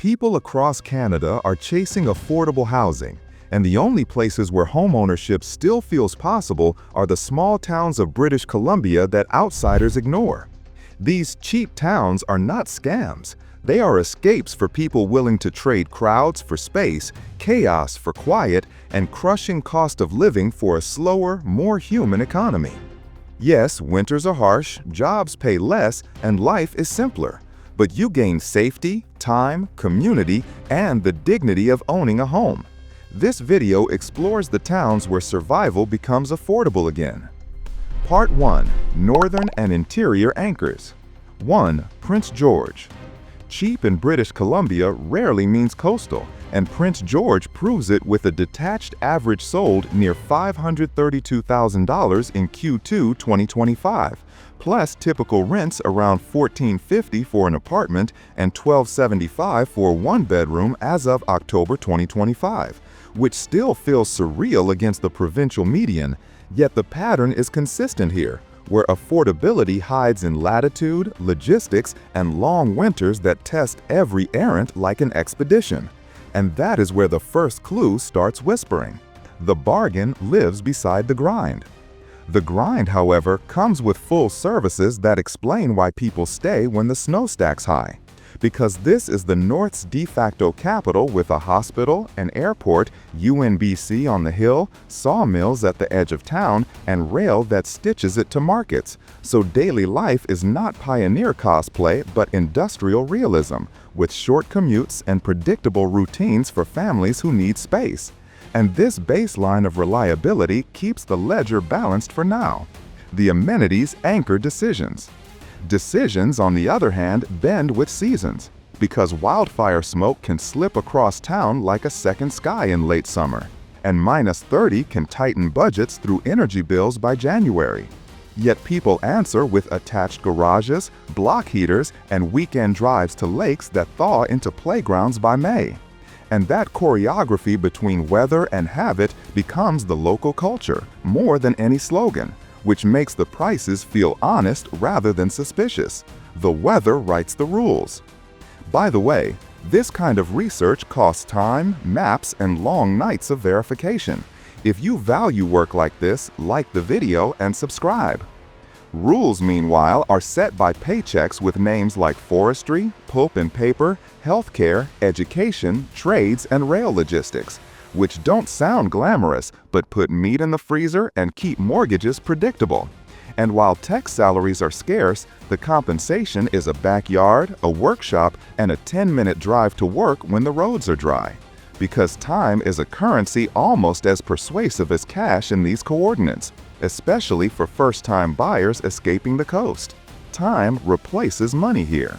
People across Canada are chasing affordable housing, and the only places where homeownership still feels possible are the small towns of British Columbia that outsiders ignore. These cheap towns are not scams. They are escapes for people willing to trade crowds for space, chaos for quiet, and crushing cost of living for a slower, more human economy. Yes, winters are harsh, jobs pay less, and life is simpler. But you gain safety, time, community, and the dignity of owning a home. This video explores the towns where survival becomes affordable again. Part 1. Northern and Interior Anchors. 1. Prince George. Cheap in British Columbia rarely means coastal, and Prince George proves it with a detached average sold near $532,000 in Q2 2025, plus typical rents around $1,450 for an apartment and $1,275 for a one-bedroom as of October 2025, which still feels surreal against the provincial median, yet the pattern is consistent here, where affordability hides in latitude, logistics, and long winters that test every errand like an expedition. And that is where the first clue starts whispering. The bargain lives beside the grind. The grind, however, comes with full services that explain why people stay when the snow stacks high. Because this is the North's de facto capital with a hospital, an airport, UNBC on the hill, sawmills at the edge of town, and rail that stitches it to markets. So daily life is not pioneer cosplay but industrial realism, with short commutes and predictable routines for families who need space. And this baseline of reliability keeps the ledger balanced for now. The amenities anchor decisions. Decisions, on the other hand, bend with seasons, because wildfire smoke can slip across town like a second sky in late summer, and -30 can tighten budgets through energy bills by January. Yet people answer with attached garages, block heaters, and weekend drives to lakes that thaw into playgrounds by May. And that choreography between weather and habit becomes the local culture, more than any slogan, which makes the prices feel honest rather than suspicious. The weather writes the rules. By the way, this kind of research costs time, maps, and long nights of verification. If you value work like this, like the video and subscribe. Rules, meanwhile, are set by paychecks with names like forestry, pulp and paper, healthcare, education, trades, and rail logistics, which don't sound glamorous but put meat in the freezer and keep mortgages predictable. And while tech salaries are scarce, the compensation is a backyard, a workshop, and a 10-minute drive to work when the roads are dry. Because time is a currency almost as persuasive as cash in these coordinates, especially for first-time buyers escaping the coast. Time replaces money here.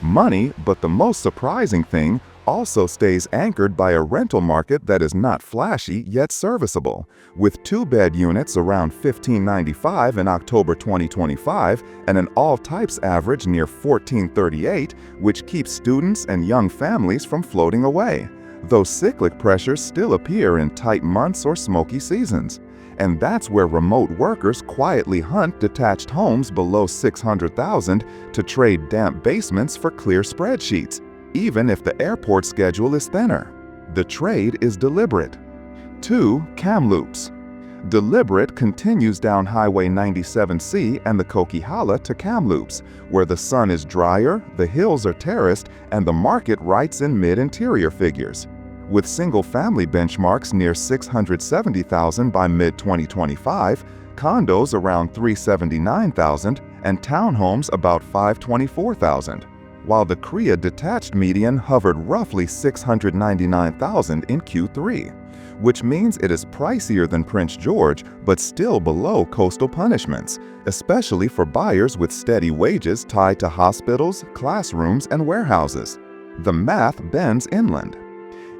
Money, but the most surprising thing, also stays anchored by a rental market that is not flashy yet serviceable, with 2-bed units around $1,595 in October 2025 and an all-types average near $1,438, which keeps students and young families from floating away, though cyclic pressures still appear in tight months or smoky seasons. And that's where remote workers quietly hunt detached homes below $600,000 to trade damp basements for clear spreadsheets, even if the airport schedule is thinner. The trade is deliberate. 2. Kamloops. Deliberate continues down Highway 97C and the Coquihalla to Kamloops, where the sun is drier, the hills are terraced, and the market writes in mid-interior figures. With single-family benchmarks near $670,000 by mid-2025, condos around $379,000, and townhomes about $524,000. While the Korea detached median hovered roughly $699,000 in Q3, which means it is pricier than Prince George but still below coastal punishments, especially for buyers with steady wages tied to hospitals, classrooms, and warehouses. The math bends inland.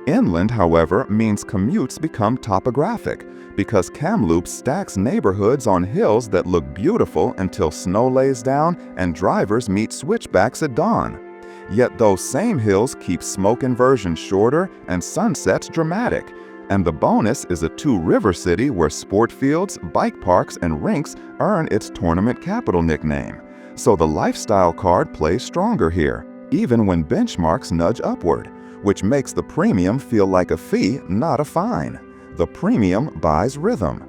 Inland, however, means commutes become topographic, because Kamloops stacks neighborhoods on hills that look beautiful until snow lays down and drivers meet switchbacks at dawn. Yet those same hills keep smoke inversion shorter and sunsets dramatic. And the bonus is a two-river city where sport fields, bike parks, and rinks earn its tournament capital nickname. So the lifestyle card plays stronger here, even when benchmarks nudge upward, which makes the premium feel like a fee, not a fine. The premium buys rhythm.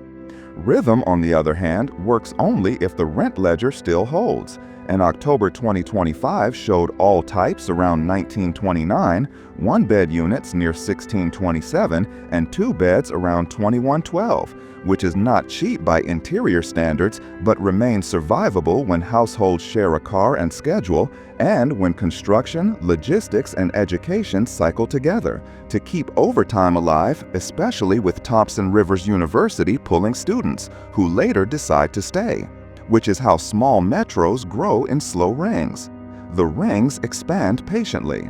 Rhythm, on the other hand, works only if the rent ledger still holds, and October 2025 showed all types around 1929, one-bed units near 1627, and two beds around 2112, which is not cheap by interior standards but remains survivable when households share a car and schedule, and when construction, logistics, and education cycle together to keep overtime alive, especially with Thompson Rivers University pulling students who later decide to stay, which is how small metros grow in slow rings. The rings expand patiently.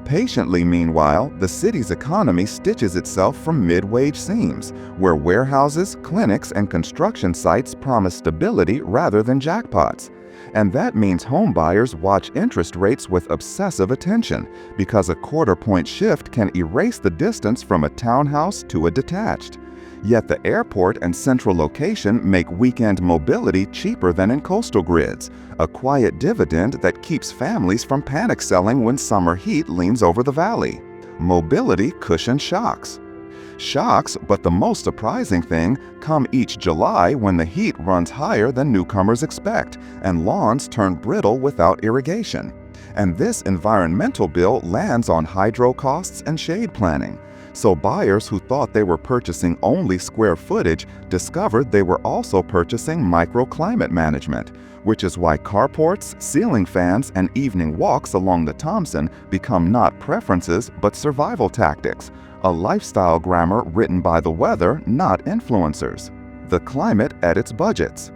Patiently, meanwhile, the city's economy stitches itself from mid-wage seams, where warehouses, clinics, and construction sites promise stability rather than jackpots. And that means homebuyers watch interest rates with obsessive attention, because a quarter-point shift can erase the distance from a townhouse to a detached. Yet the airport and central location make weekend mobility cheaper than in coastal grids, a quiet dividend that keeps families from panic selling when summer heat leans over the valley. Mobility cushions shocks. Shocks, but the most surprising thing, come each July when the heat runs higher than newcomers expect and lawns turn brittle without irrigation. And this environmental bill lands on hydro costs and shade planning. So buyers who thought they were purchasing only square footage discovered they were also purchasing microclimate management, which is why carports, ceiling fans, and evening walks along the Thompson become not preferences but survival tactics, a lifestyle grammar written by the weather, not influencers. The climate edits budgets.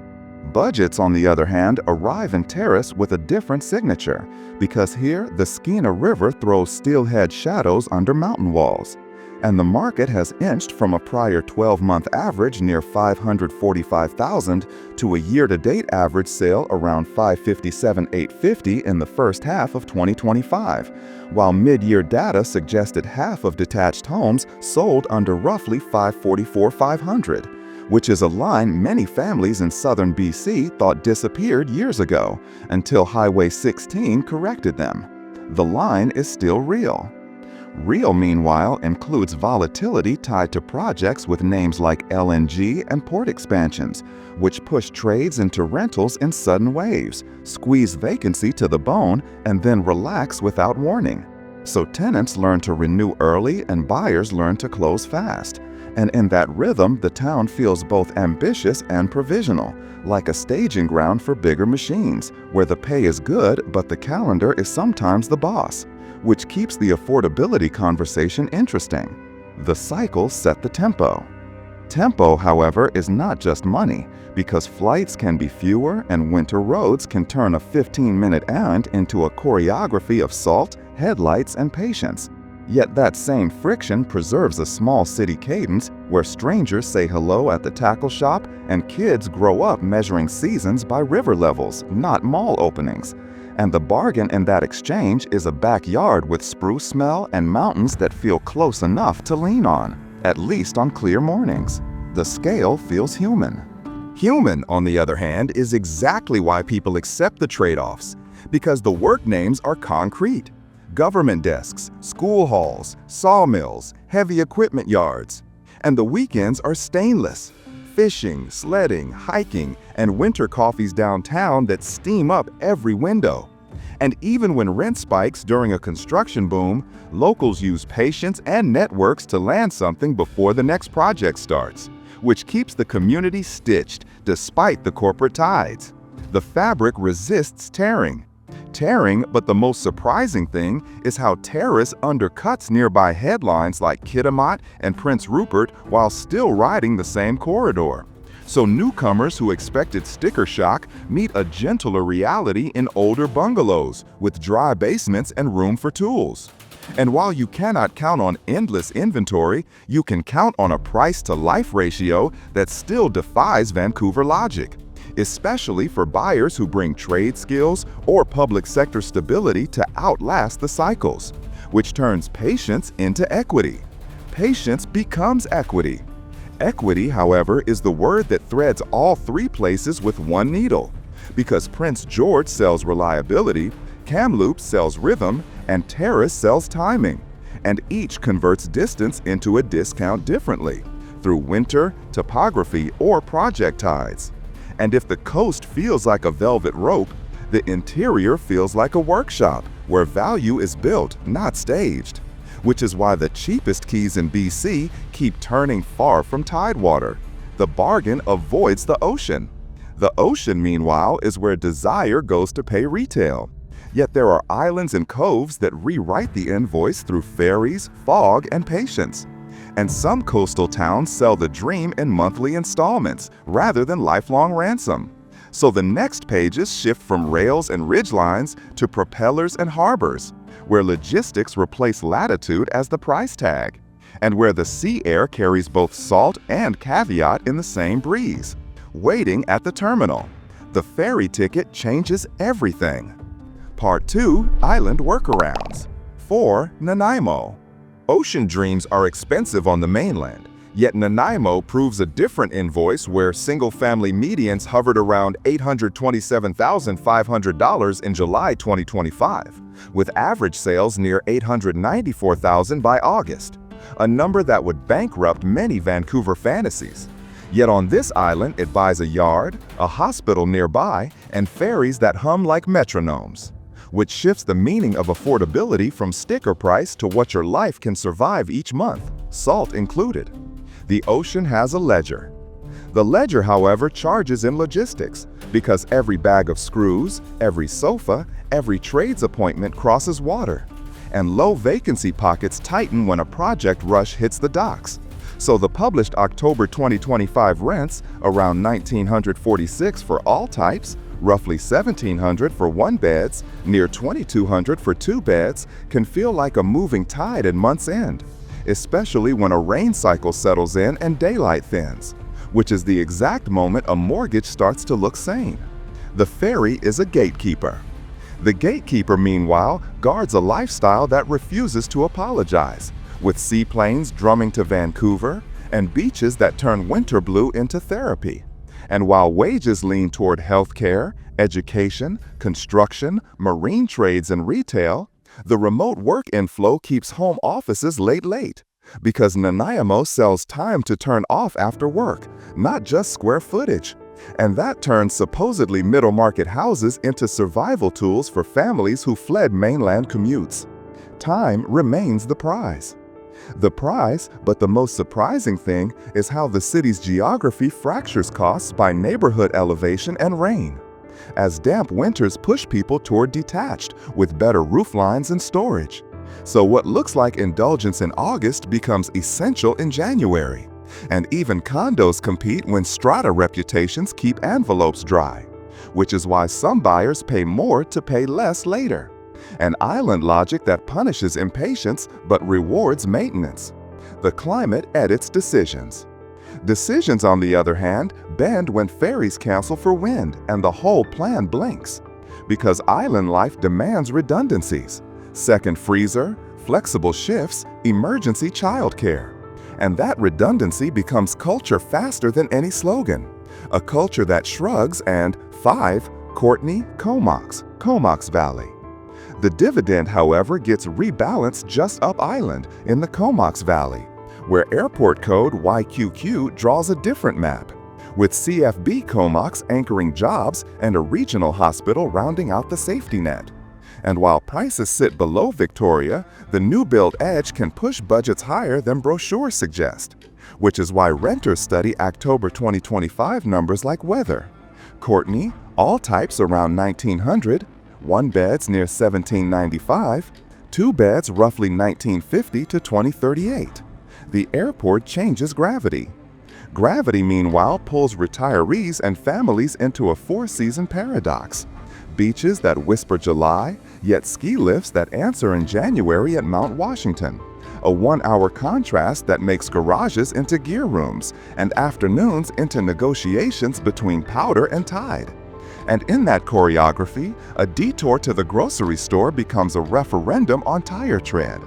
Budgets, on the other hand, arrive in Terrace with a different signature, because here the Skeena River throws steelhead shadows under mountain walls. And the market has inched from a prior 12-month average near $545,000 to a year-to-date average sale around $557,850 in the first half of 2025, while mid-year data suggested half of detached homes sold under roughly $544,500, which is a line many families in southern BC thought disappeared years ago, until Highway 16 corrected them. The line is still real. Real, meanwhile, includes volatility tied to projects with names like LNG and port expansions, which push trades into rentals in sudden waves, squeeze vacancy to the bone, and then relax without warning. So tenants learn to renew early and buyers learn to close fast. And in that rhythm, the town feels both ambitious and provisional, like a staging ground for bigger machines, where the pay is good but the calendar is sometimes the boss, which keeps the affordability conversation interesting. The cycle set the tempo. Tempo, however, is not just money, because flights can be fewer and winter roads can turn a 15-minute errand into a choreography of salt, headlights, and patience. Yet that same friction preserves a small city cadence where strangers say hello at the tackle shop and kids grow up measuring seasons by river levels, not mall openings. And the bargain in that exchange is a backyard with spruce smell and mountains that feel close enough to lean on, at least on clear mornings. The scale feels human. Human, on the other hand, is exactly why people accept the trade-offs, because the work names are concrete. Government desks, school halls, sawmills, heavy equipment yards. And the weekends are stainless. Fishing, sledding, hiking, and winter coffees downtown that steam up every window. And even when rent spikes during a construction boom, locals use patience and networks to land something before the next project starts, which keeps the community stitched despite the corporate tides. The fabric resists tearing. But the most surprising thing is how Terrace undercuts nearby headlines like Kitimat and Prince Rupert while still riding the same corridor. So newcomers who expected sticker shock meet a gentler reality in older bungalows with dry basements and room for tools. And while you cannot count on endless inventory, you can count on a price-to-life ratio that still defies Vancouver logic, especially for buyers who bring trade skills or public sector stability to outlast the cycles, which turns patience into equity. Patience becomes equity. Equity, however, is the word that threads all three places with one needle. Because Prince George sells reliability, Kamloops sells rhythm, and Terrace sells timing, and each converts distance into a discount differently, through winter, topography, or project tides. And if the coast feels like a velvet rope, the interior feels like a workshop where value is built, not staged. Which is why the cheapest keys in BC keep turning far from tidewater. The bargain avoids the ocean. The ocean, meanwhile, is where desire goes to pay retail. Yet there are islands and coves that rewrite the invoice through ferries, fog, and patience. And some coastal towns sell the dream in monthly installments rather than lifelong ransom. So the next pages shift from rails and ridgelines to propellers and harbors, where logistics replace latitude as the price tag, and where the sea air carries both salt and caveat in the same breeze. Waiting at the terminal. The ferry ticket changes everything. Part 2, Island Workarounds. 4. Nanaimo. Ocean dreams are expensive on the mainland, yet Nanaimo proves a different invoice where single-family medians hovered around $827,500 in July 2025, with average sales near $894,000 by August, a number that would bankrupt many Vancouver fantasies. Yet on this island, it buys a yard, a hospital nearby, and ferries that hum like metronomes, which shifts the meaning of affordability from sticker price to what your life can survive each month, salt included. The ocean has a ledger. The ledger, however, charges in logistics, because every bag of screws, every sofa, every trades appointment crosses water, and low vacancy pockets tighten when a project rush hits the docks. So the published October 2025 rents, around $1,946 for all types, roughly $1,700 for one beds, near $2,200 for two beds, can feel like a moving tide at month's end, especially when a rain cycle settles in and daylight thins, which is the exact moment a mortgage starts to look sane. The ferry is a gatekeeper. The gatekeeper, meanwhile, guards a lifestyle that refuses to apologize, with seaplanes drumming to Vancouver and beaches that turn winter blue into therapy. And while wages lean toward healthcare, education, construction, marine trades, and retail, the remote work inflow keeps home offices late, because Nanaimo sells time to turn off after work, not just square footage. And that turns supposedly middle-market houses into survival tools for families who fled mainland commutes. Time remains the prize. The prize, but the most surprising thing, is how the city's geography fractures costs by neighborhood elevation and rain, as damp winters push people toward detached, with better roof lines and storage. So what looks like indulgence in August becomes essential in January, and even condos compete when strata reputations keep envelopes dry, which is why some buyers pay more to pay less later. An island logic that punishes impatience but rewards maintenance. The climate edits decisions. Decisions, on the other hand, bend when ferries cancel for wind and the whole plan blinks. Because island life demands redundancies, second freezer, flexible shifts, emergency childcare. And that redundancy becomes culture faster than any slogan. A culture that shrugs and 5. Courtney, Comox Valley. The dividend, however, gets rebalanced just up island in the Comox Valley, where airport code YQQ draws a different map, with CFB Comox anchoring jobs and a regional hospital rounding out the safety net. And while prices sit below Victoria, the new build edge can push budgets higher than brochures suggest, which is why renters study October 2025 numbers like weather. Courtney, all types around 1900, one beds near 1795, two beds roughly 1950 to 2038. The airport changes gravity. Gravity, meanwhile, pulls retirees and families into a four-season paradox. Beaches that whisper July, yet ski lifts that answer in January at Mount Washington. A one-hour contrast that makes garages into gear rooms and afternoons into negotiations between powder and tide. And in that choreography, a detour to the grocery store becomes a referendum on tire tread,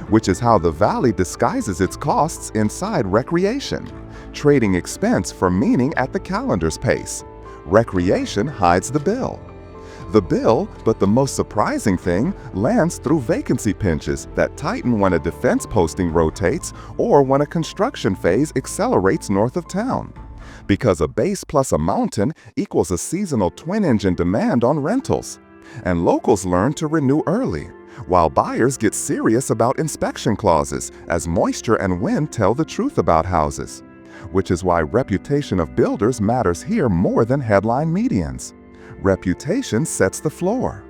which is how the valley disguises its costs inside recreation, trading expense for meaning at the calendar's pace. Recreation hides the bill. The bill, but the most surprising thing, lands through vacancy pinches that tighten when a defense posting rotates or when a construction phase accelerates north of town. Because a base plus a mountain equals a seasonal twin-engine demand on rentals. And locals learn to renew early, while buyers get serious about inspection clauses as moisture and wind tell the truth about houses. Which is why reputation of builders matters here more than headline medians. Reputation sets the floor.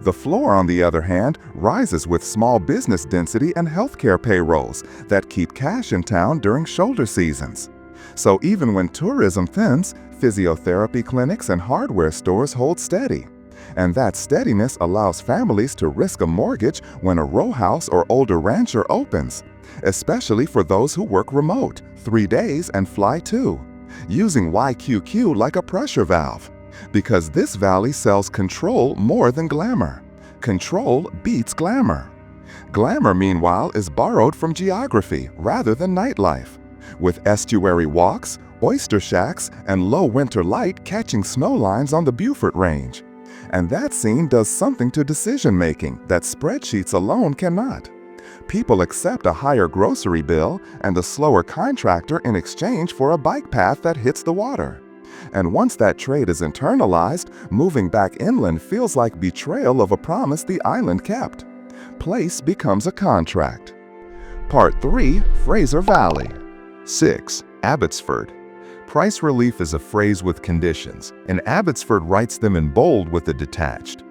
The floor, on the other hand, rises with small business density and healthcare payrolls that keep cash in town during shoulder seasons. So even when tourism thins, physiotherapy clinics and hardware stores hold steady. And that steadiness allows families to risk a mortgage when a row house or older rancher opens, especially for those who work remote, 3 days and fly 2, using YQQ like a pressure valve. Because this valley sells control more than glamour. Control beats glamour. Glamour, meanwhile, is borrowed from geography rather than nightlife, with estuary walks, oyster shacks, and low winter light catching snow lines on the Beaufort Range. And that scene does something to decision-making that spreadsheets alone cannot. People accept a higher grocery bill and a slower contractor in exchange for a bike path that hits the water. And once that trade is internalized, moving back inland feels like betrayal of a promise the island kept. Place becomes a contract. Part 3. Fraser Valley. 6. Abbotsford. Price relief is a phrase with conditions, and Abbotsford writes them in bold with a detached.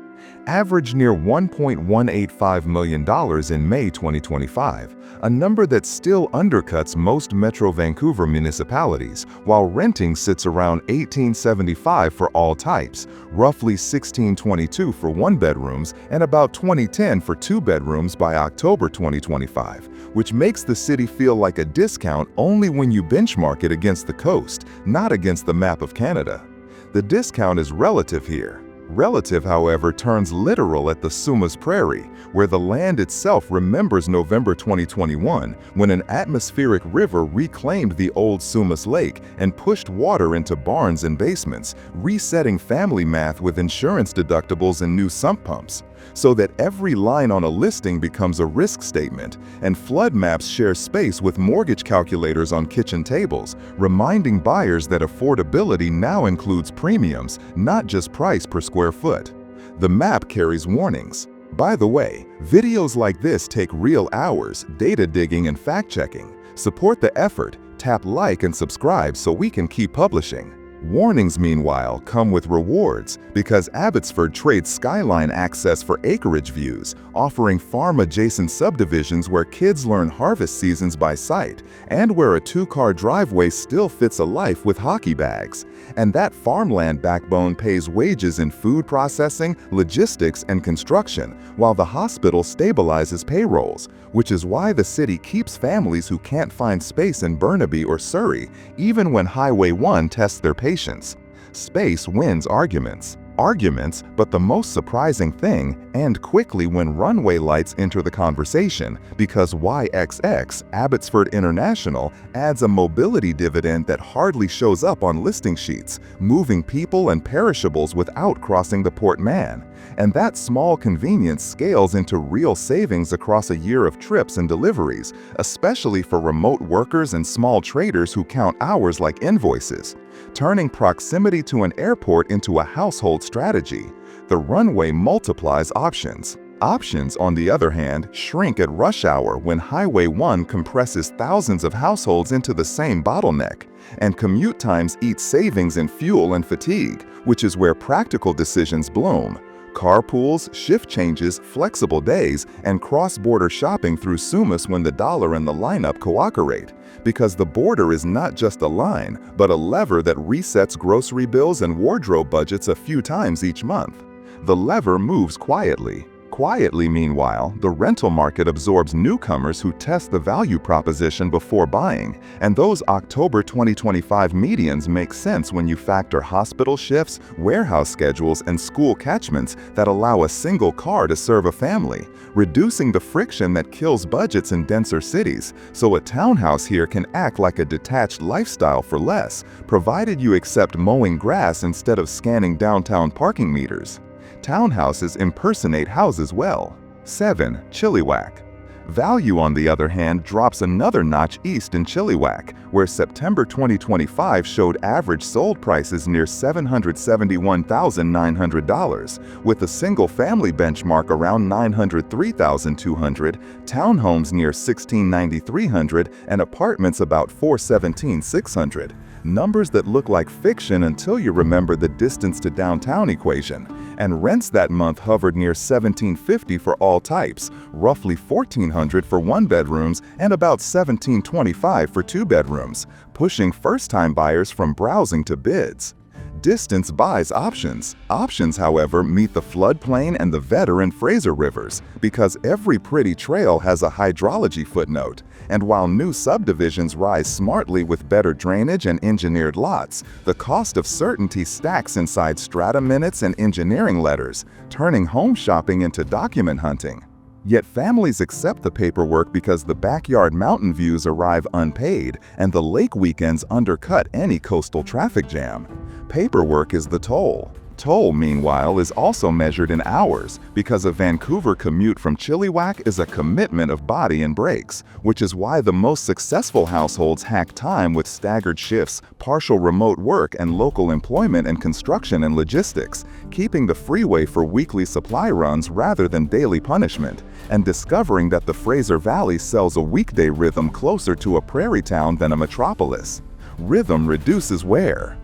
Average near $1.185 million in May 2025, a number that still undercuts most Metro Vancouver municipalities, while renting sits around $1,875 for all types, roughly $1,622 for one-bedrooms and about $2,010 for two-bedrooms by October 2025, which makes the city feel like a discount only when you benchmark it against the coast, not against the map of Canada. The discount is relative here. Relative, however, turns literal at the Sumas Prairie, where the land itself remembers November 2021, when an atmospheric river reclaimed the old Sumas Lake and pushed water into barns and basements, resetting family math with insurance deductibles and new sump pumps, so that every line on a listing becomes a risk statement, and flood maps share space with mortgage calculators on kitchen tables, reminding buyers that affordability now includes premiums, not just price per square foot. The map carries warnings. By the way, videos like this take real hours, data digging and fact-checking. Support the effort, tap like and subscribe so we can keep publishing. Warnings, meanwhile, come with rewards because Abbotsford trades skyline access for acreage views, offering farm-adjacent subdivisions where kids learn harvest seasons by sight, and where a two-car driveway still fits a life with hockey bags. And that farmland backbone pays wages in food processing, logistics, and construction, while the hospital stabilizes payrolls, which is why the city keeps families who can't find space in Burnaby or Surrey, even when Highway 1 tests their patience. Space wins arguments. But the most surprising thing, and quickly when runway lights enter the conversation, because YXX, Abbotsford International, adds a mobility dividend that hardly shows up on listing sheets, moving people and perishables without crossing the Port Mann. And that small convenience scales into real savings across a year of trips and deliveries, especially for remote workers and small traders who count hours like invoices. Turning proximity to an airport into a household strategy, the runway multiplies options. Options, on the other hand, shrink at rush hour when Highway 1 compresses thousands of households into the same bottleneck, and commute times eat savings in fuel and fatigue, which is where practical decisions bloom. Carpools, shift changes, flexible days, and cross-border shopping through Sumas when the dollar and the lineup cooperate. Because the border is not just a line, but a lever that resets grocery bills and wardrobe budgets a few times each month. The lever moves quietly. Quietly, meanwhile, the rental market absorbs newcomers who test the value proposition before buying, and those October 2025 medians make sense when you factor hospital shifts, warehouse schedules, and school catchments that allow a single car to serve a family, reducing the friction that kills budgets in denser cities, so a townhouse here can act like a detached lifestyle for less, provided you accept mowing grass instead of scanning downtown parking meters. Townhouses impersonate houses well. 7. Chilliwack. Value, on the other hand, drops another notch east in Chilliwack, where September 2025 showed average sold prices near $771,900, with a single-family benchmark around $903,200, townhomes near $1,693,300, and apartments about $417,600. Numbers that look like fiction until you remember the distance to downtown equation. And rents that month hovered near $1,750 for all types, roughly $1,400 for one-bedrooms and about $1,725 for two-bedrooms, pushing first-time buyers from browsing to bids. Distance buys options. Options, however, meet the floodplain and the Vetter and Fraser rivers, because every pretty trail has a hydrology footnote. And while new subdivisions rise smartly with better drainage and engineered lots, the cost of certainty stacks inside strata minutes and engineering letters, turning home shopping into document hunting. Yet families accept the paperwork because the backyard mountain views arrive unpaid and the lake weekends undercut any coastal traffic jam. Paperwork is the toll. Toll, meanwhile, is also measured in hours because a Vancouver commute from Chilliwack is a commitment of body and brakes, which is why the most successful households hack time with staggered shifts, partial remote work, and local employment and construction and logistics, keeping the freeway for weekly supply runs rather than daily punishment, and discovering that the Fraser Valley sells a weekday rhythm closer to a prairie town than a metropolis. Rhythm reduces wear,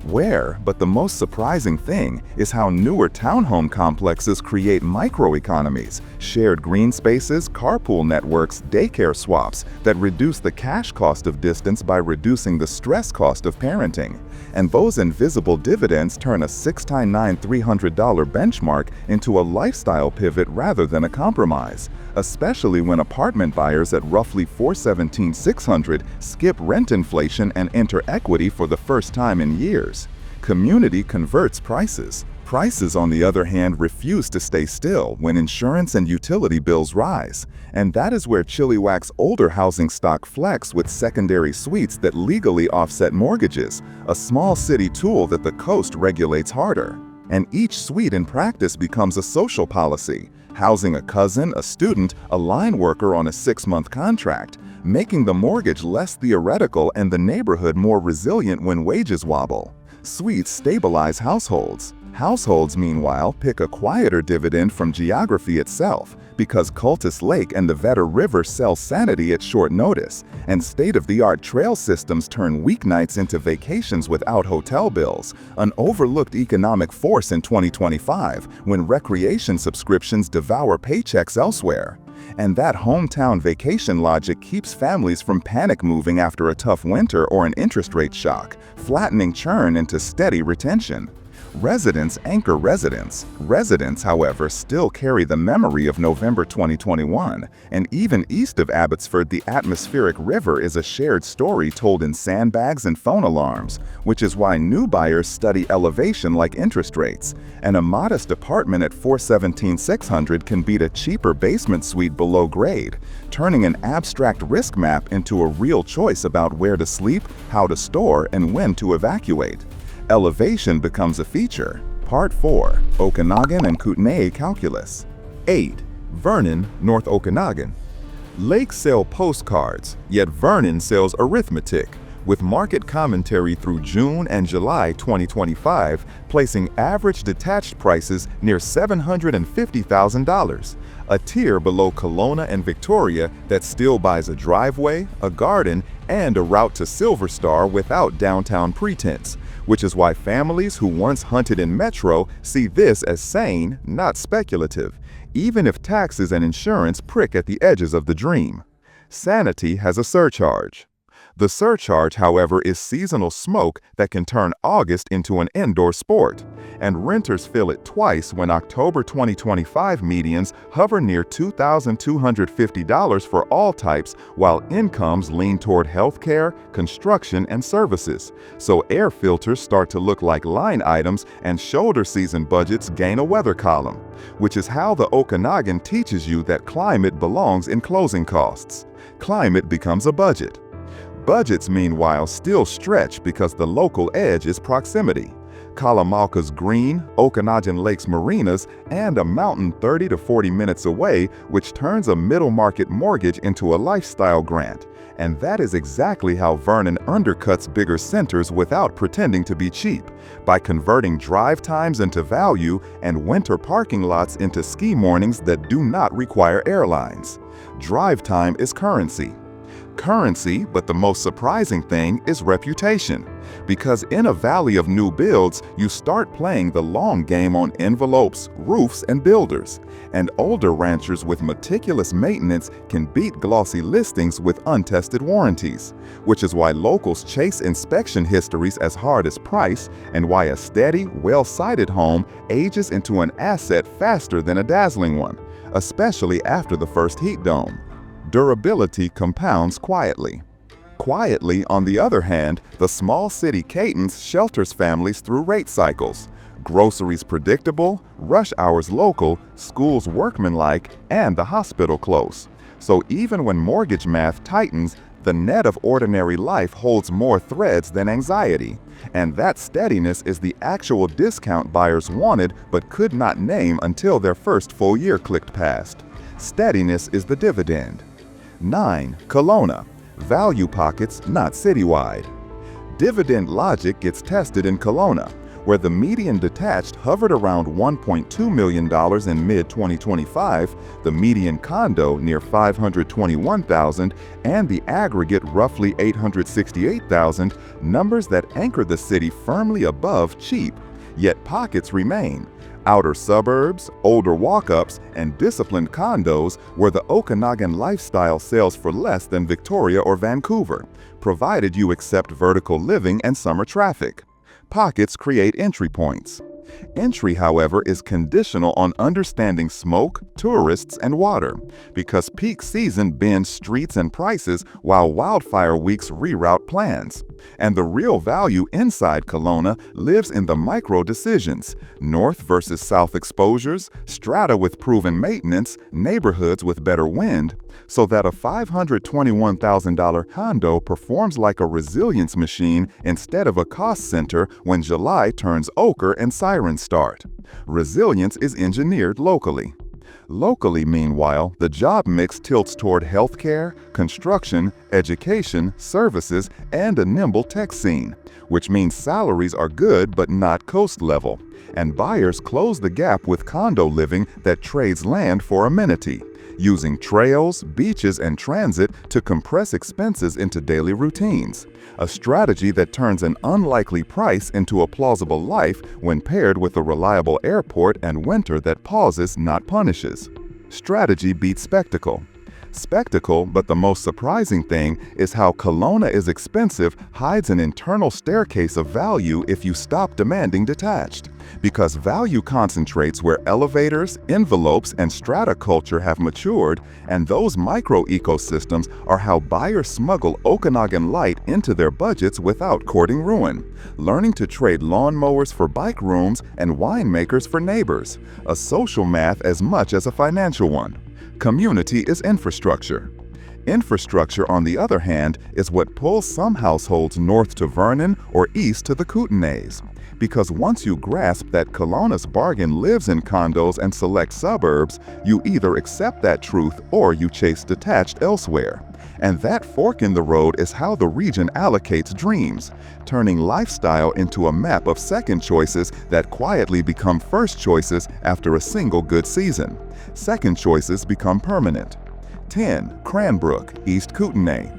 but the most surprising thing is how newer townhome complexes create microeconomies, shared green spaces, carpool networks, daycare swaps that reduce the cash cost of distance by reducing the stress cost of parenting. And those invisible dividends turn a $699,300 benchmark into a lifestyle pivot rather than a compromise, especially when apartment buyers at roughly $417,600 skip rent inflation and enter equity for the first time in years. Community converts prices. Prices, on the other hand, refuse to stay still when insurance and utility bills rise. And that is where Chilliwack's older housing stock flex with secondary suites that legally offset mortgages, a small city tool that the coast regulates harder. And each suite in practice becomes a social policy, housing a cousin, a student, a line worker on a 6-month contract, making the mortgage less theoretical and the neighborhood more resilient when wages wobble. Suites stabilize households. Households, meanwhile, pick a quieter dividend from geography itself, because Cultus Lake and the Vetter River sell sanity at short notice, and state-of-the-art trail systems turn weeknights into vacations without hotel bills, an overlooked economic force in 2025 when recreation subscriptions devour paychecks elsewhere. And that hometown vacation logic keeps families from panic moving after a tough winter or an interest rate shock, flattening churn into steady retention. Residents anchor residents. Residents, however, still carry the memory of November 2021, and even east of Abbotsford, the atmospheric river is a shared story told in sandbags and phone alarms, which is why new buyers study elevation like interest rates, and a modest apartment at $417,600 can beat a cheaper basement suite below grade, turning an abstract risk map into a real choice about where to sleep, how to store, and when to evacuate. Elevation becomes a feature. Part 4. Okanagan and Kootenay Calculus. 8. Vernon, North Okanagan. Lakes sell postcards, yet Vernon sells arithmetic, with market commentary through June and July 2025 placing average detached prices near $750,000, a tier below Kelowna and Victoria that still buys a driveway, a garden, and a route to Silver Star without downtown pretense, which is why families who once hunted in Metro see this as sane, not speculative, even if taxes and insurance prick at the edges of the dream. Sanity has a surcharge. The surcharge, however, is seasonal smoke that can turn August into an indoor sport, and renters feel it twice when October 2025 medians hover near $2,250 for all types, while incomes lean toward healthcare, construction, and services. So air filters start to look like line items and shoulder season budgets gain a weather column, which is how the Okanagan teaches you that climate belongs in closing costs. Climate becomes a budget. Budgets, meanwhile, still stretch because the local edge is proximity. Kalamalka's green, Okanagan Lakes marinas, and a mountain 30 to 40 minutes away, which turns a middle market mortgage into a lifestyle grant. And that is exactly how Vernon undercuts bigger centers without pretending to be cheap, by converting drive times into value and winter parking lots into ski mornings that do not require airlines. Drive time is currency. Currency, but the most surprising thing is reputation. Because in a valley of new builds, you start playing the long game on envelopes, roofs, and builders. And older ranchers with meticulous maintenance can beat glossy listings with untested warranties. Which is why locals chase inspection histories as hard as price, and why a steady, well-sited home ages into an asset faster than a dazzling one, especially after the first heat dome. Durability compounds quietly. Quietly, on the other hand, the small city cadence shelters families through rate cycles. Groceries predictable, rush hours local, schools workmanlike, and the hospital close. So even when mortgage math tightens, the net of ordinary life holds more threads than anxiety. And that steadiness is the actual discount buyers wanted but could not name until their first full year clicked past. Steadiness is the dividend. 9. Kelowna. Value pockets, not citywide. Dividend logic gets tested in Kelowna, where the median detached hovered around $1.2 million in mid-2025, the median condo near $521,000, and the aggregate roughly $868,000, numbers that anchor the city firmly above cheap. Yet pockets remain. Outer suburbs, older walk-ups, and disciplined condos where the Okanagan lifestyle sells for less than Victoria or Vancouver, provided you accept vertical living and summer traffic. Pockets create entry points. Entry, however, is conditional on understanding smoke, tourists, and water, because peak season bends streets and prices while wildfire weeks reroute plans. And the real value inside Kelowna lives in the micro decisions: north versus south exposures, strata with proven maintenance, neighborhoods with better wind, so that a $521,000 condo performs like a resilience machine instead of a cost center when July turns ochre and sirens start. Resilience is engineered locally. Locally, meanwhile, the job mix tilts toward healthcare, construction, education, services, and a nimble tech scene, which means salaries are good but not coast level, and buyers close the gap with condo living that trades land for amenity, using trails, beaches, and transit to compress expenses into daily routines, a strategy that turns an unlikely price into a plausible life when paired with a reliable airport and winter that pauses, not punishes. Strategy beats spectacle. Spectacle, but the most surprising thing is how Kelowna is expensive hides an internal staircase of value if you stop demanding detached. Because value concentrates where elevators, envelopes, and strata culture have matured, and those micro-ecosystems are how buyers smuggle Okanagan light into their budgets without courting ruin, learning to trade lawnmowers for bike rooms and winemakers for neighbors, a social math as much as a financial one. Community is infrastructure. Infrastructure, on the other hand, is what pulls some households north to Vernon or east to the Kootenays. Because once you grasp that Kelowna's bargain lives in condos and select suburbs, you either accept that truth or you chase detached elsewhere. And that fork in the road is how the region allocates dreams, turning lifestyle into a map of second choices that quietly become first choices after a single good season. Second choices become permanent. 10. Cranbrook, East Kootenay.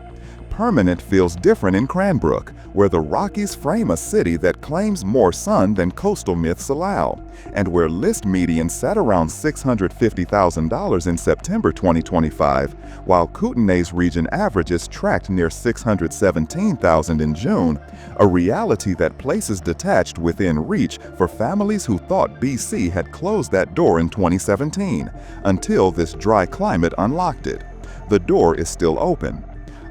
Permanent feels different in Cranbrook, where the Rockies frame a city that claims more sun than coastal myths allow, and where list median sat around $650,000 in September 2025, while Kootenay's region averages tracked near $617,000 in June, a reality that places detached within reach for families who thought BC had closed that door in 2017, until this dry climate unlocked it. The door is still open.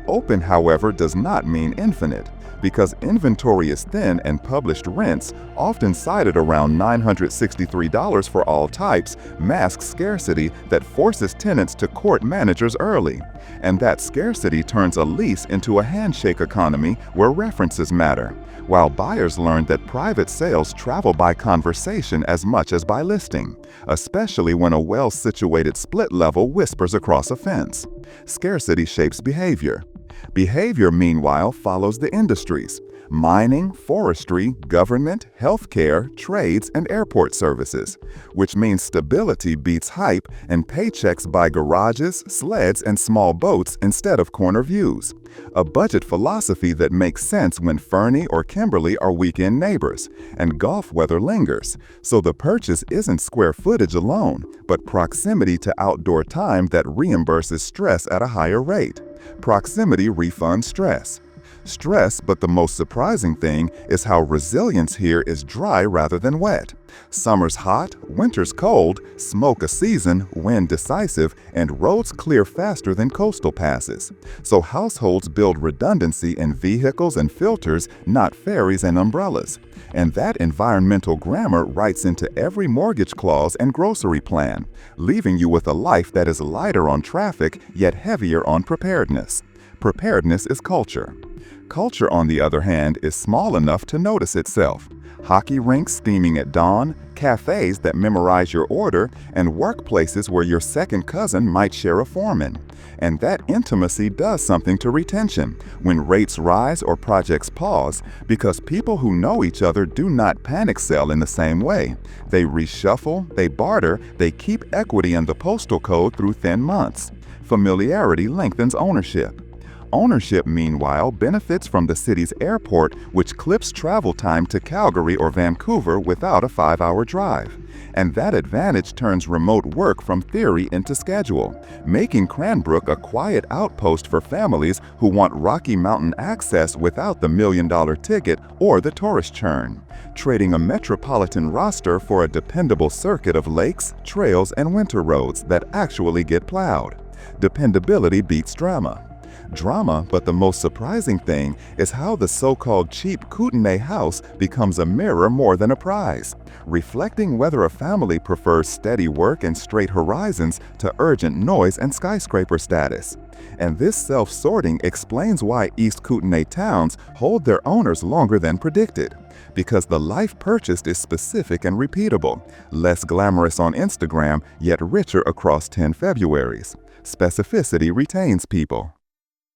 Open, however, does not mean infinite, because inventory is thin and published rents, often cited around $963 for all types, mask scarcity that forces tenants to court managers early. And that scarcity turns a lease into a handshake economy where references matter, while buyers learn that private sales travel by conversation as much as by listing, especially when a well-situated split level whispers across a fence. Scarcity shapes behavior. Behavior, meanwhile, follows the industries: mining, forestry, government, healthcare, trades, and airport services, which means stability beats hype and paychecks buy garages, sleds, and small boats instead of corner views. A budget philosophy that makes sense when Fernie or Kimberly are weekend neighbors, and golf weather lingers, so the purchase isn't square footage alone, but proximity to outdoor time that reimburses stress at a higher rate. Proximity refunds stress. Stress, but the most surprising thing is how resilience here is dry rather than wet. Summer's hot, winter's cold, smoke a season, wind decisive, and roads clear faster than coastal passes. So households build redundancy in vehicles and filters, not ferries and umbrellas. And that environmental grammar writes into every mortgage clause and grocery plan, leaving you with a life that is lighter on traffic yet heavier on preparedness. Preparedness is culture. Culture, on the other hand, is small enough to notice itself. Hockey rinks steaming at dawn, cafes that memorize your order, and workplaces where your second cousin might share a foreman. And that intimacy does something to retention when rates rise or projects pause, because people who know each other do not panic sell in the same way. They reshuffle, they barter, they keep equity in the postal code through thin months. Familiarity lengthens ownership. Ownership, meanwhile, benefits from the city's airport, which clips travel time to Calgary or Vancouver without a 5-hour drive. And that advantage turns remote work from theory into schedule, making Cranbrook a quiet outpost for families who want Rocky Mountain access without the million-dollar ticket or the tourist churn, trading a metropolitan roster for a dependable circuit of lakes, trails, and winter roads that actually get plowed. Dependability beats drama. Drama, but the most surprising thing is how the so-called cheap Kootenay house becomes a mirror more than a prize, reflecting whether a family prefers steady work and straight horizons to urgent noise and skyscraper status. And this self-sorting explains why East Kootenay towns hold their owners longer than predicted, because the life purchased is specific and repeatable, less glamorous on Instagram, yet richer across 10 Februaries. Specificity retains people.